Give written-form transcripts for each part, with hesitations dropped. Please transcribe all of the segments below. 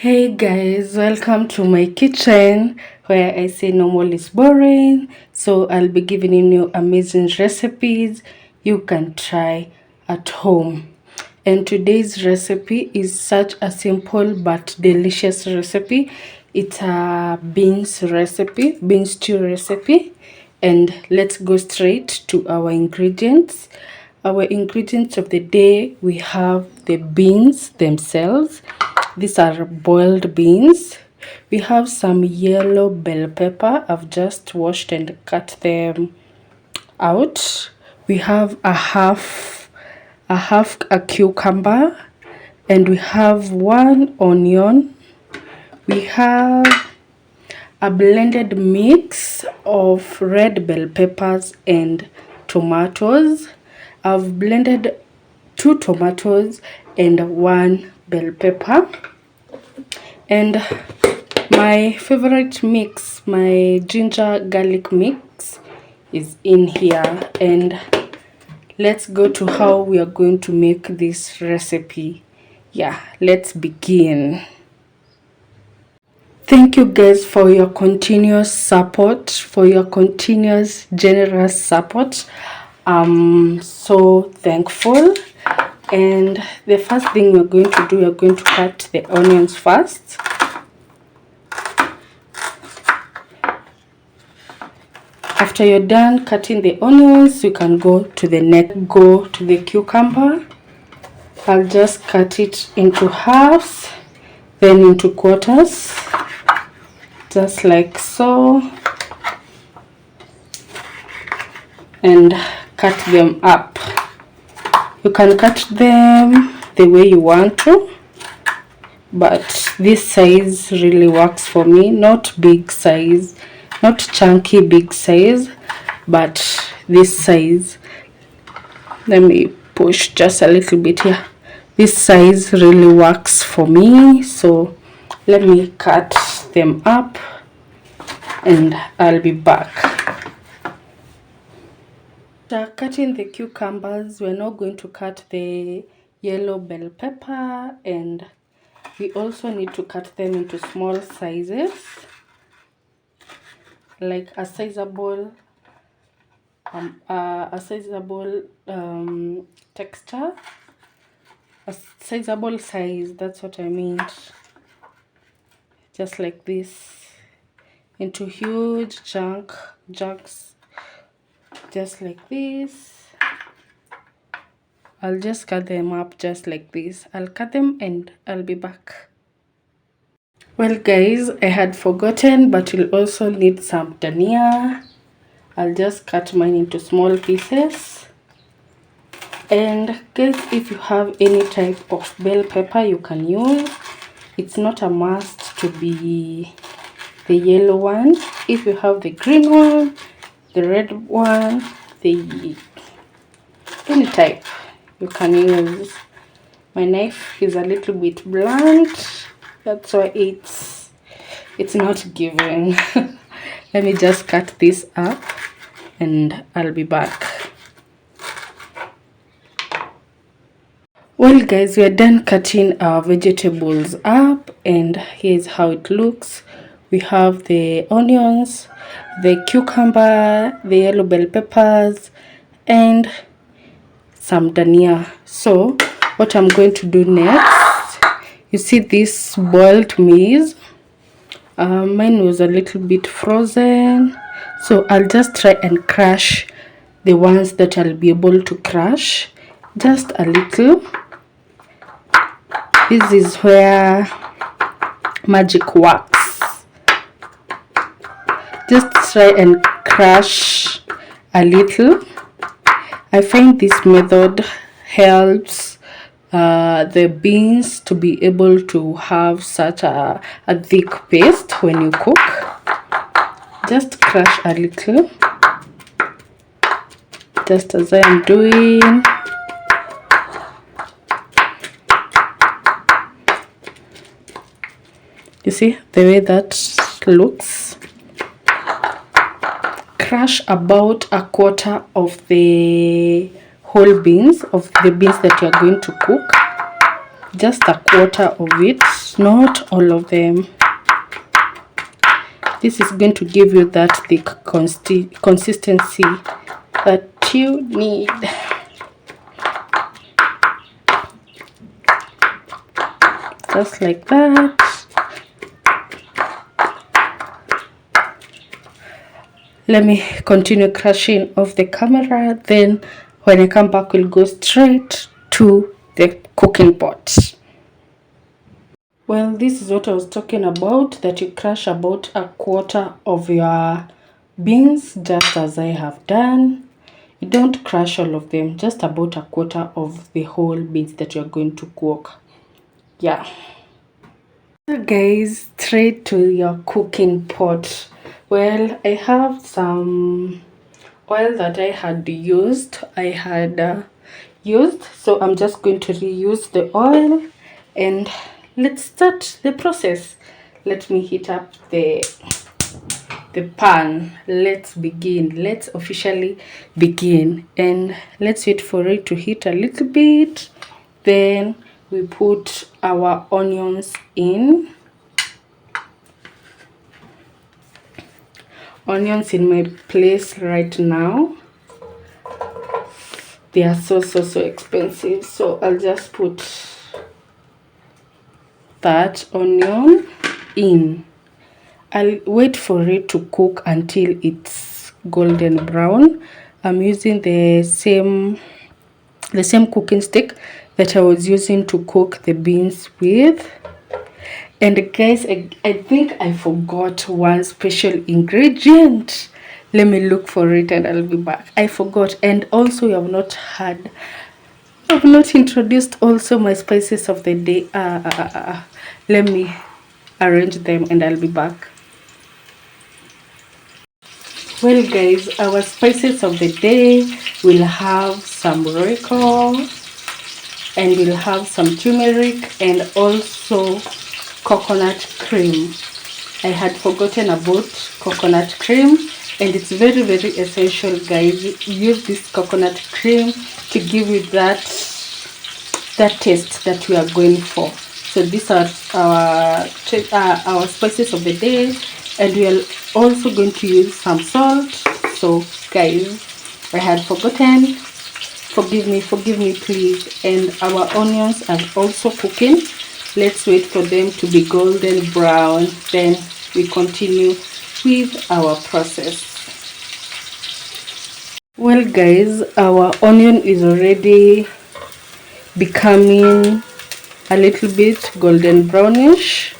Hey guys, welcome to my kitchen where I say normal is boring. So I'll be giving you amazing recipes you can try at home. And today's recipe is such a simple but delicious recipe. It's a beans recipe, bean stew recipe. And let's go straight to our ingredients. Our ingredients of the day, we have the beans themselves. These are boiled beans. We have some yellow bell pepper. I've just washed and cut them out. We have a cucumber, and we have one onion. We have a blended mix of red bell peppers and tomatoes. I've blended 2 tomatoes and 1 bell pepper. And my favorite mix, my ginger garlic mix, is in here. And let's go to how we are going to make this recipe. Yeah, let's begin. Thank you guys for your continuous support, for your continuous generous support. I'm so thankful. And the first thing we're going to do, we're going to cut the onions first. After you're done cutting the onions, you can go to the cucumber. I'll just cut it into halves, then into quarters, just like so, and cut them up. You can cut them the way you want to, but this size really works for me. Not big size, not chunky big size, but this size. Let me push just a little bit here. This size really works for me, so let me cut them up and I'll be back. After cutting the cucumbers, we're now going to cut the yellow bell pepper, and we also need to cut them into small sizes, like a sizable texture, a sizable size, that's what I mean. Just like this, into huge chunks, just like this. I'll just cut them up just like this. I'll cut them and I'll be back. Well guys, I had forgotten, but you'll also need some dhania. I'll just cut mine into small pieces. And guys, if you have any type of bell pepper, you can use. It's not a must to be the yellow one. If you have the green one, the red one, the any type, you can use. My knife is a little bit blunt, that's why it's not giving. Let me just cut this up and I'll be back. Well guys, we are done cutting our vegetables up, and here's how it looks. We have the onions, the cucumber, the yellow bell peppers, and some dhania. So what I'm going to do next, you see this boiled maize, mine was a little bit frozen, so I'll just try and crush the ones that I'll be able to crush, just a little. This is where magic works. Just try and crush a little. I find this method helps the beans to be able to have such a thick paste when you cook. Just crush a little, just as I am doing. You see the way that looks. Crush about a quarter of the whole beans, of the beans that you're going to cook. just a quarter of it, not all of them. This is going to give you that thick consistency that you need. Just like that. Let me continue crushing off the camera, then when I come back we'll go straight to the cooking pot. Well, this is what I was talking about, that you crush about a quarter of your beans, just as I have done. You don't crush all of them, just about a quarter of the whole beans that you're going to cook. Yeah. So guys, straight to your cooking pot. Well, I have some oil that I had used. So I'm just going to reuse the oil, and let's start the process. Let me heat up the pan. Let's begin. Let's officially begin, and let's wait for it to heat a little bit. Then we put our onions in. Onions in my place right now, they are so expensive, so I'll just put that onion in. I'll wait for it to cook until it's golden brown. I'm using the same cooking stick that I was using to cook the beans with. And guys, I think I forgot one special ingredient. Let me look for it and I'll be back. I forgot. And also I've not introduced also my spices of the day. Let me arrange them and I'll be back. Well guys, our spices of the day will have some royco, and we'll have some turmeric, and also coconut cream. I had forgotten about coconut cream, and it's very essential, guys. Use this coconut cream to give you that taste that we are going for. So these are our spices of the day, and we are also going to use some salt. So guys, I had forgotten. Forgive me please. And our onions are also cooking. Let's wait for them to be golden brown, then we continue with our process. Well guys, our onion is already becoming a little bit golden brownish.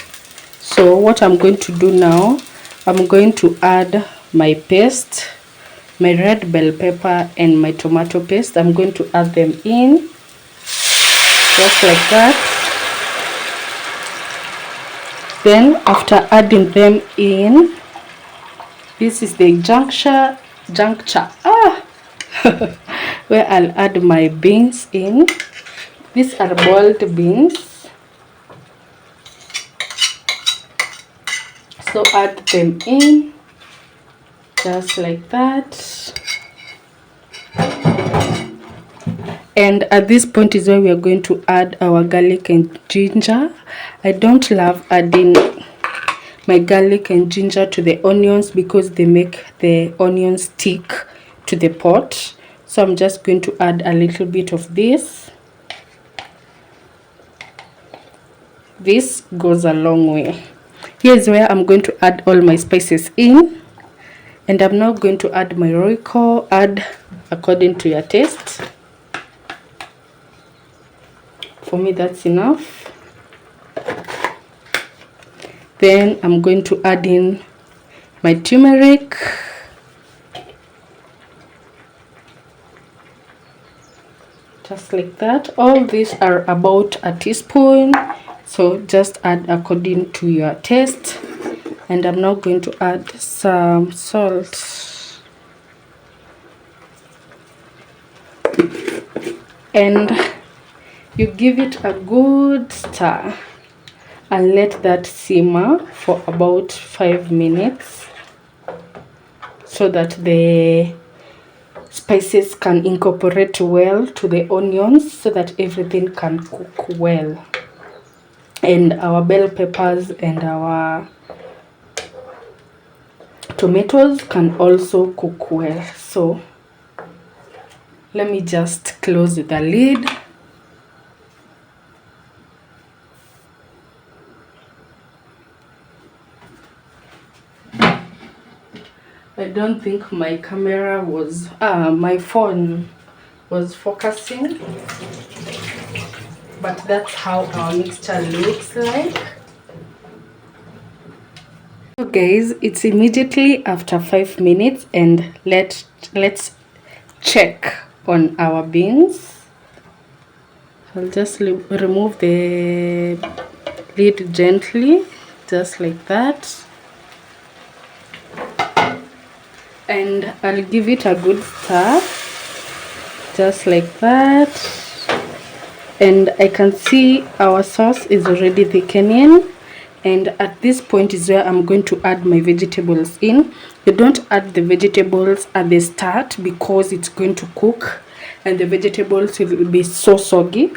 So what I'm going to do now, I'm going to add my paste, my red bell pepper and my tomato paste. I'm going to add them in just like that. Then after adding them in, this is the juncture where I'll add my beans in. These are boiled beans, so add them in just like that. And at this point is where we are going to add our garlic and ginger. I don't love adding my garlic and ginger to the onions because they make the onions stick to the pot. So I'm just going to add a little bit of this. This goes a long way. Here's where I'm going to add all my spices in. And I'm now going to add my royco. Add according to your taste. For me, that's enough. Then I'm going to add in my turmeric. Just like that. All these are about a teaspoon. So just add according to your taste. And I'm now going to add some salt. And you give it a good stir and let that simmer for about 5 minutes so that the spices can incorporate well to the onions, so that everything can cook well. and our bell peppers and our tomatoes can also cook well. So let me just close the lid. I don't think my camera was, my phone was focusing, but that's how our mixture looks like. So guys, it's immediately after 5 minutes, and let's check on our beans. I'll just remove the lid gently, just like that. And I'll give it a good stir, just like that. And I can see our sauce is already thickening, and at this point is where I'm going to add my vegetables in. You don't add the vegetables at the start because it's going to cook and the vegetables will be so soggy,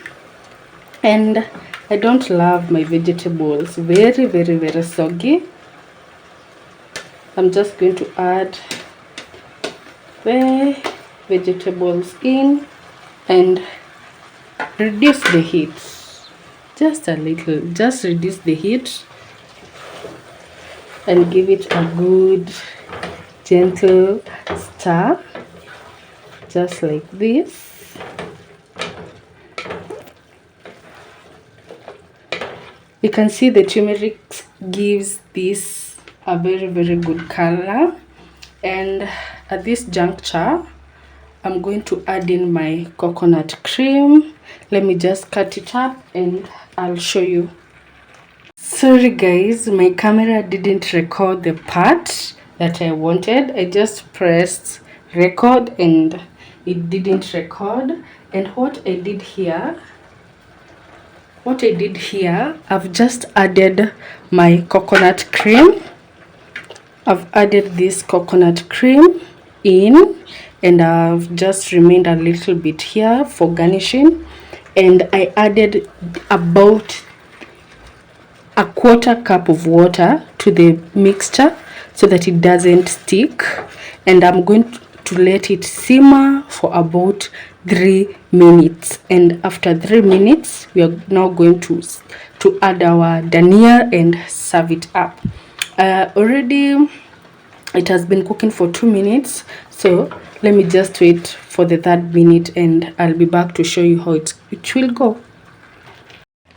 and I don't love my vegetables very soggy. I'm just going to add the vegetables in and reduce the heat just a little. Just reduce the heat and give it a good gentle stir, just like this. You can see the turmeric gives this a very good color. And at this juncture, I'm going to add in my coconut cream. Let me just cut it up and I'll show you. Sorry guys, my camera didn't record the part that I wanted. I just pressed record and it didn't record. And what I did here, I've just added my coconut cream. I've added this coconut cream in, and I've just remained a little bit here for garnishing, and I added about a quarter cup of water to the mixture so that it doesn't stick, and I'm going to let it simmer for about 3 minutes. And after 3 minutes, we are now going to add our dania and serve it up. Already it has been cooking for 2 minutes, so let me just wait for the 3rd minute and I'll be back to show you how it will go.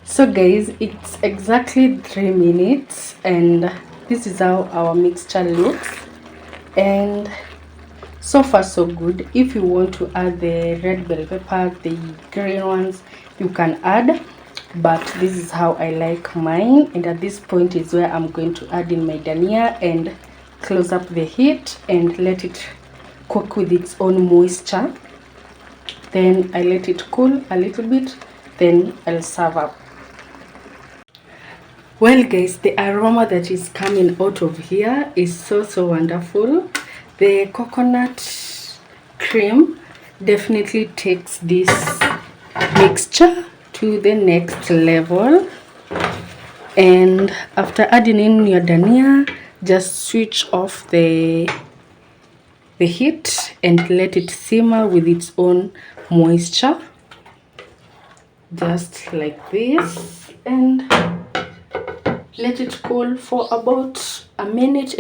So guys, it's exactly 3 minutes and this is how our mixture looks, and so far so good. If you want to add the red bell pepper, the green ones, you can add, but this is how I like mine. And at this point is where I'm going to add in my dania and close up the heat and let it cook with its own moisture. Then I let it cool a little bit, then I'll serve up. Well guys, the aroma that is coming out of here is so wonderful. The coconut cream definitely takes this mixture to the next level. And after adding in your dania, just switch off the heat and let it simmer with its own moisture, just like this, and let it cool for about 1.5 minutes.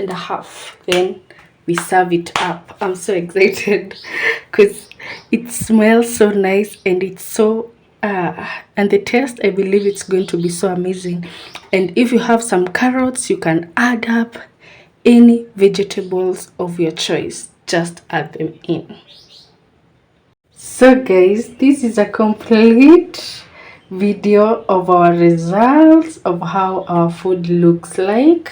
Then we serve it up. I'm so excited because it smells so nice and it's so and the taste, I believe it's going to be so amazing. And if you have some carrots, you can add up any vegetables of your choice, just add them in. So guys, this is a complete video of our results of how our food looks like,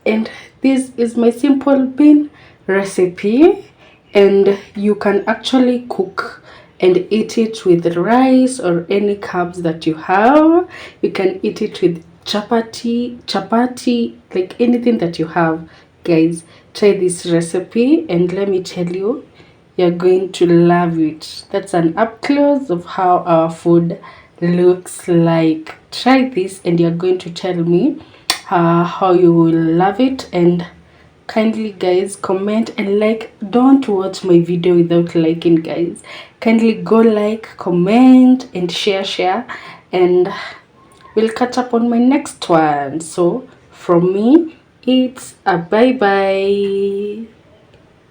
and this is my simple bean recipe, and you can actually cook and eat it with rice or any carbs that you have. You can eat it with chapati, like anything that you have. Guys, try this recipe and let me tell you, you're going to love it. That's an up close of how our food looks like. try this and you're going to tell me how you will love it. And kindly guys, comment and like. Don't watch my video without liking, guys. Kindly go like, comment and share, and we'll catch up on my next one. So from me, it's a bye bye.